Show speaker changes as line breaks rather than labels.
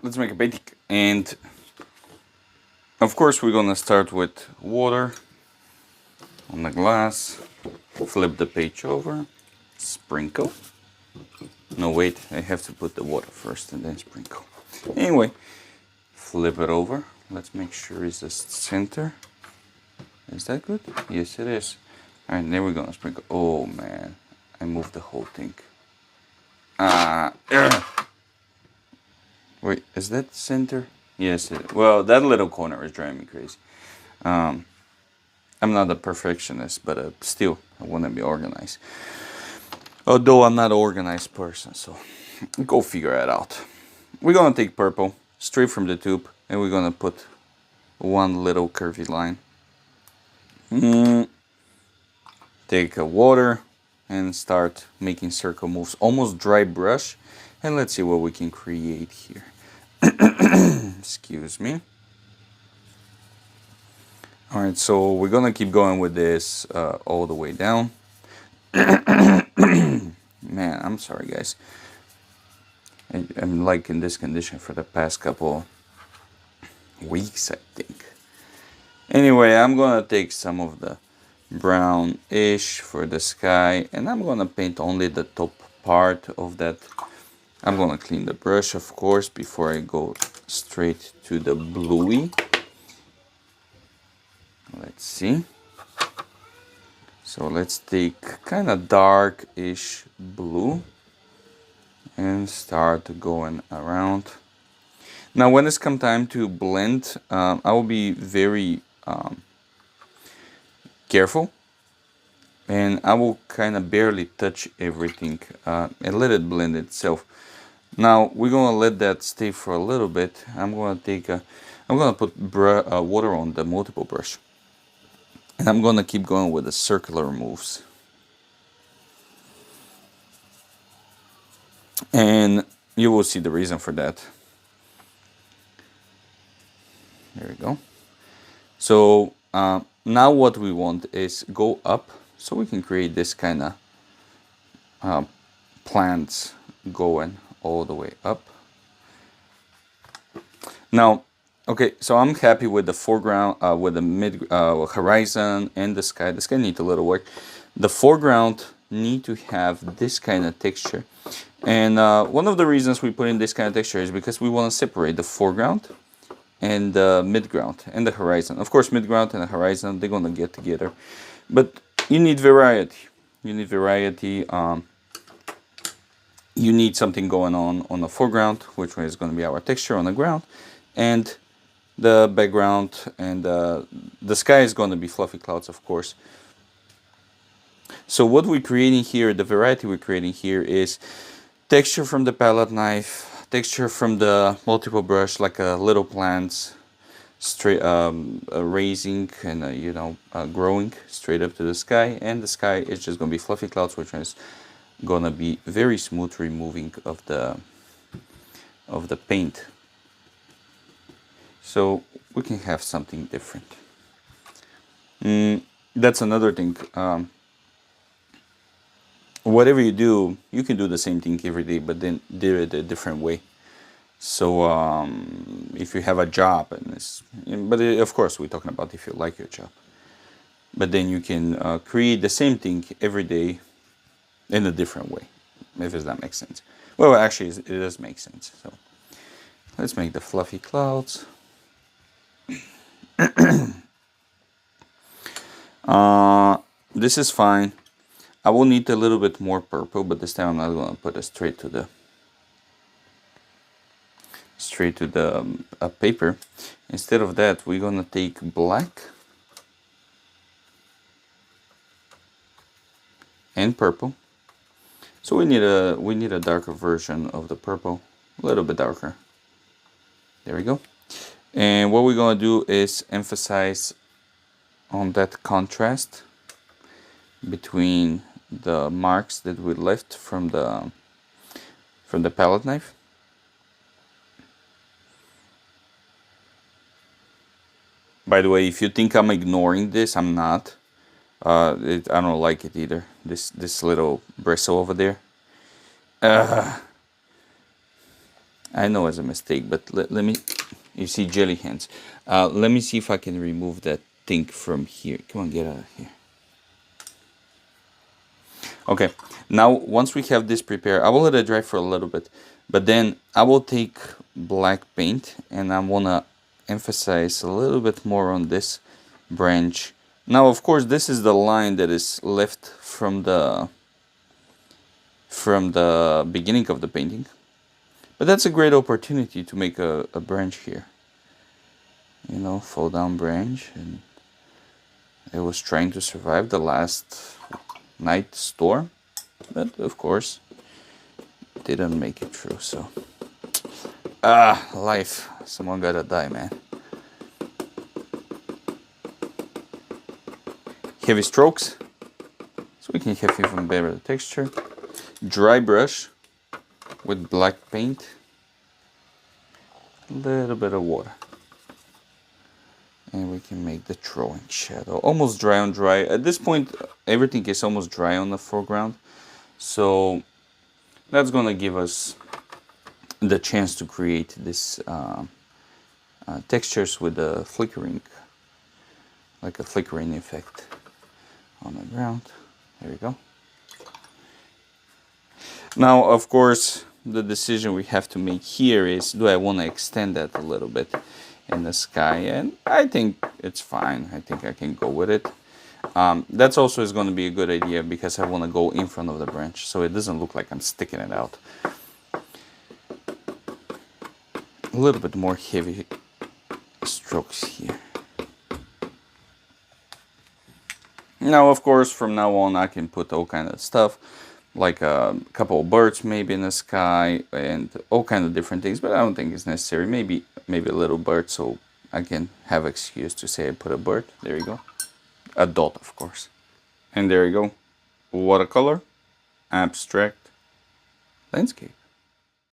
let's make a painting. And of course we're gonna start with water on the glass. Flip the page over. Sprinkle. No, wait, I have to put the water first and then sprinkle. Anyway, flip it over. Let's make sure it's the center. Is that good? Yes, it is. Alright, then we're gonna sprinkle. Oh man, I moved the whole thing. Wait, is that center? Yes, well, that little corner is driving me crazy. I'm not a perfectionist, but still, I want to be organized. Although I'm not an organized person, so go figure it out. We're gonna take purple straight from the tube, and we're gonna put one little curvy line. Take a water and start making circle moves, almost dry brush, and let's see what we can create here. Excuse me. Alright, so we're gonna keep going with this all the way down. Man, I'm sorry guys. I'm like in this condition for the past couple weeks, I think. Anyway, I'm gonna take some of the brownish for the sky, and I'm gonna paint only the top part of that. I'm gonna clean the brush, of course, before I go straight to the bluey. Let's see. So let's take kind of dark-ish blue and start going around. Now when it's come time to blend, I will be very careful, and I will kind of barely touch everything and let it blend itself. Now we're gonna let that stay for a little bit. I'm gonna put water on the multiple brush, and I'm gonna keep going with the circular moves. And you will see the reason for that. There we go. So now what we want is go up, so we can create this kind of plants going all the way up. Now, okay, so I'm happy with the foreground, with the mid horizon and the sky. The sky needs a little work. The foreground need to have this kind of texture. And one of the reasons we put in this kind of texture is because we want to separate the foreground and the midground and the horizon. Of course, midground and the horizon, they're gonna get together. But you need variety. You need variety. You need something going on the foreground, which is going to be our texture on the ground, and the background, and the sky is going to be fluffy clouds, of course. So what we're creating here, the variety we're creating here, is texture from the palette knife, texture from the multiple brush, like little plants, straight raising and growing straight up to the sky, and the sky is just going to be fluffy clouds, which is gonna be very smooth removing of the paint, so we can have something different. That's another thing. Whatever you do, you can do the same thing every day, but then do it a different way. So if you have a job, of course we're talking about if you like your job, but then you can create the same thing every day in a different way, if that makes sense. Well, actually, it does make sense. So let's make the fluffy clouds. This is fine. I will need a little bit more purple, but this time I'm not going to put it straight to the paper. Instead of that, we're going to take black and purple. So we need a darker version of the purple, a little bit darker. There we go. And what we're gonna do is emphasize on that contrast between the marks that we left from the palette knife. By the way, if you think I'm ignoring this, I'm not. I don't like it either. This little bristle over there. I know it's a mistake, but let me, you see jelly hands. Let me see if I can remove that thing from here. Come on, get out of here. Okay, now once we have this prepared, I will let it dry for a little bit, but then I will take black paint and I want to emphasize a little bit more on this branch. Now, of course, this is the line that is left from the beginning of the painting, but that's a great opportunity to make a branch here. You know, fall down branch, and it was trying to survive the last night storm, but of course didn't make it through. So life, someone gotta die, man. Heavy strokes so we can have even better texture. Dry brush with black paint, a little bit of water, and we can make the throwing shadow almost dry on dry. At this point everything is almost dry on the foreground, so that's gonna give us the chance to create this textures with a flickering, like a flickering effect on the ground. There we go. Now, of course, the decision we have to make here is, do I want to extend that a little bit in the sky? And I think it's fine. I think I can go with it. That's also is going to be a good idea because I want to go in front of the branch so it doesn't look like I'm sticking it out. A little bit more heavy strokes here. Now, of course, from now on I can put all kind of stuff, like a couple of birds maybe in the sky and all kind of different things, but I don't think it's necessary. Maybe a little bird so I can have excuse to say I put a bird. There you go. A dot, of course. And there you go. Watercolor, abstract, landscape.